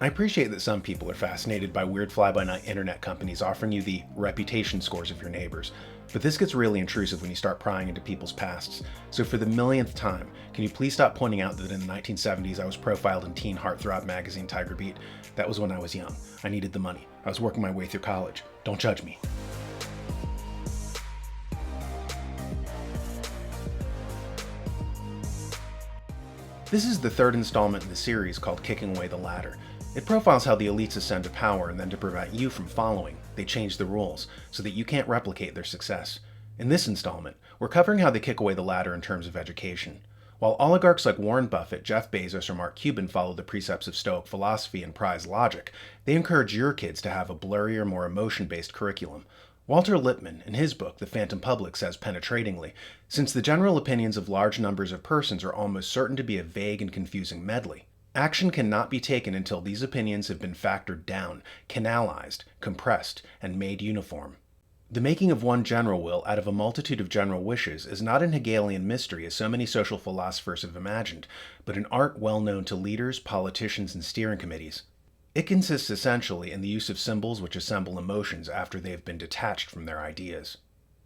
I appreciate that some people are fascinated by weird fly-by-night internet companies offering you the reputation scores of your neighbors, but this gets really intrusive when you start prying into people's pasts. So for the millionth time, can you please stop pointing out that in the 1970s I was profiled in teen heartthrob magazine Tiger Beat? That was when I was young. I needed the money. I was working my way through college. Don't judge me. This is the third installment in the series called Kicking Away the Ladder. It profiles how the elites ascend to power, and then to prevent you from following, they change the rules so that you can't replicate their success. In this installment, we're covering how they kick away the ladder in terms of education. While oligarchs like Warren Buffett, Jeff Bezos, or Mark Cuban follow the precepts of Stoic philosophy and prize logic, they encourage your kids to have a blurrier, more emotion-based curriculum. Walter Lippmann, in his book The Phantom Public, says penetratingly, since the general opinions of large numbers of persons are almost certain to be a vague and confusing medley, action cannot be taken until these opinions have been factored down, canalized, compressed, and made uniform. The making of one general will out of a multitude of general wishes is not an Hegelian mystery as so many social philosophers have imagined, but an art well known to leaders, politicians, and steering committees. It consists essentially in the use of symbols which assemble emotions after they have been detached from their ideas.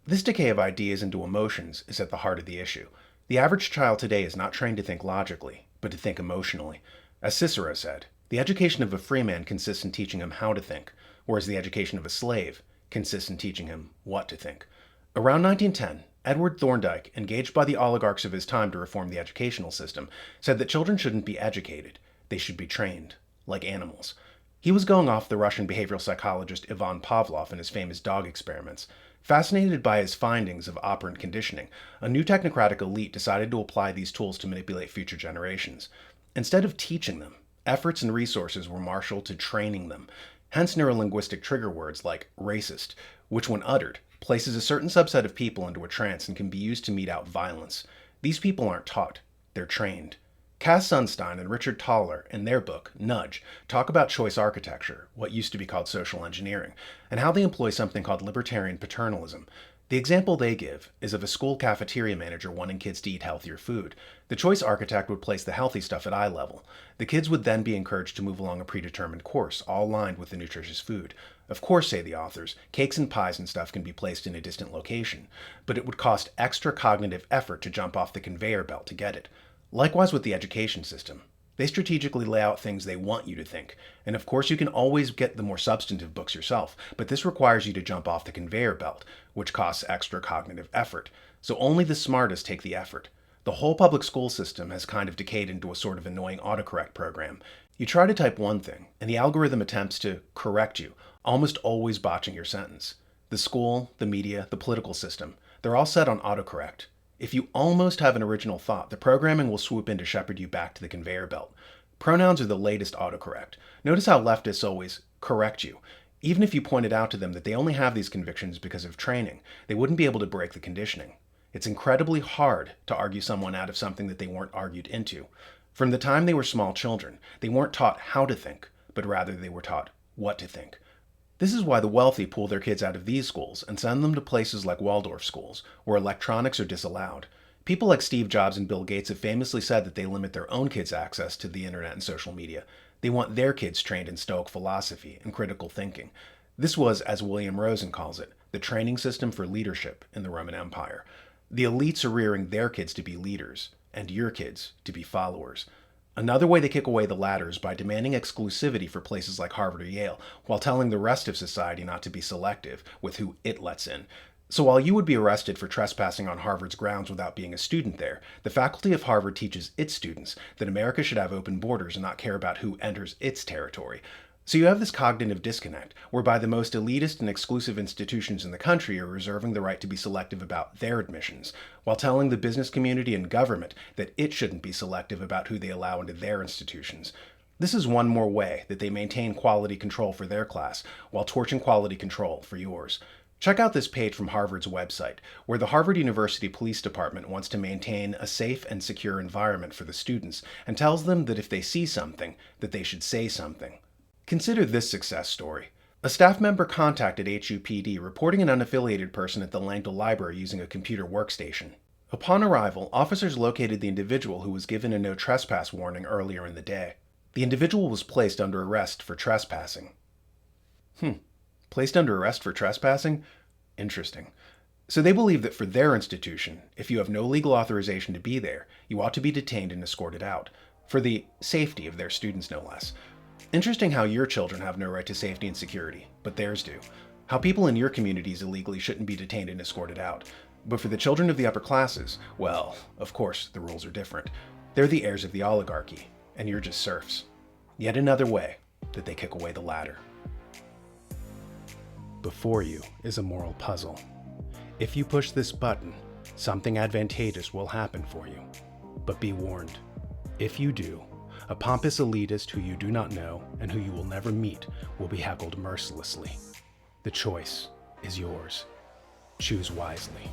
This decay of ideas into emotions is at the heart of the issue. The average child today is not trained to think logically, but to think emotionally. As Cicero said, the education of a free man consists in teaching him how to think, whereas the education of a slave consists in teaching him what to think. Around 1910, Edward Thorndike, engaged by the oligarchs of his time to reform the educational system, said that children shouldn't be educated, they should be trained, like animals. He was going off the Russian behavioral psychologist Ivan Pavlov in his famous dog experiments. Fascinated by his findings of operant conditioning, a new technocratic elite decided to apply these tools to manipulate future generations. Instead of teaching them, efforts and resources were marshaled to training them. Hence neurolinguistic trigger words like racist, which when uttered, places a certain subset of people into a trance and can be used to mete out violence. These people aren't taught, they're trained. Cass Sunstein and Richard Thaler, in their book, Nudge, talk about choice architecture, what used to be called social engineering, and how they employ something called libertarian paternalism. The example they give is of a school cafeteria manager wanting kids to eat healthier food. The choice architect would place the healthy stuff at eye level. The kids would then be encouraged to move along a predetermined course, all lined with the nutritious food. Of course, say the authors, cakes and pies and stuff can be placed in a distant location, but it would cost extra cognitive effort to jump off the conveyor belt to get it. Likewise with the education system. They strategically lay out things they want you to think, and of course you can always get the more substantive books yourself, but this requires you to jump off the conveyor belt, which costs extra cognitive effort. So only the smartest take the effort. The whole public school system has kind of decayed into a sort of annoying autocorrect program. You try to type one thing, and the algorithm attempts to correct you, almost always botching your sentence. The school, the media, the political system, they're all set on autocorrect. If you almost have an original thought, the programming will swoop in to shepherd you back to the conveyor belt. Pronouns are the latest autocorrect. Notice how leftists always correct you. Even if you pointed out to them that they only have these convictions because of training, they wouldn't be able to break the conditioning. It's incredibly hard to argue someone out of something that they weren't argued into. From the time they were small children, they weren't taught how to think, but rather they were taught what to think. This is why the wealthy pull their kids out of these schools and send them to places like Waldorf schools, where electronics are disallowed. People like Steve Jobs and Bill Gates have famously said that they limit their own kids' access to the internet and social media. They want their kids trained in Stoic philosophy and critical thinking. This was, as William Rosen calls it, the training system for leadership in the Roman Empire. The elites are rearing their kids to be leaders, and your kids to be followers. Another way they kick away the ladder is by demanding exclusivity for places like Harvard or Yale, while telling the rest of society not to be selective with who it lets in. So while you would be arrested for trespassing on Harvard's grounds without being a student there, the faculty of Harvard teaches its students that America should have open borders and not care about who enters its territory. So you have this cognitive disconnect, whereby the most elitist and exclusive institutions in the country are reserving the right to be selective about their admissions, while telling the business community and government that it shouldn't be selective about who they allow into their institutions. This is one more way that they maintain quality control for their class, while torching quality control for yours. Check out this page from Harvard's website, where the Harvard University Police Department wants to maintain a safe and secure environment for the students, and tells them that if they see something, that they should say something. Consider this success story. A staff member contacted HUPD reporting an unaffiliated person at the Langdell Library using a computer workstation. Upon arrival, officers located the individual who was given a no trespass warning earlier in the day. The individual was placed under arrest for trespassing. Placed under arrest for trespassing? Interesting. So they believe that for their institution, if you have no legal authorization to be there, you ought to be detained and escorted out. For the safety of their students, no less. Interesting how your children have no right to safety and security, but theirs do. How people in your communities illegally shouldn't be detained and escorted out. But for the children of the upper classes, well, of course, the rules are different. They're the heirs of the oligarchy, and you're just serfs. Yet another way that they kick away the ladder. Before you is a moral puzzle. If you push this button, something advantageous will happen for you. But be warned, if you do, a pompous elitist who you do not know and who you will never meet will be heckled mercilessly. The choice is yours. Choose wisely.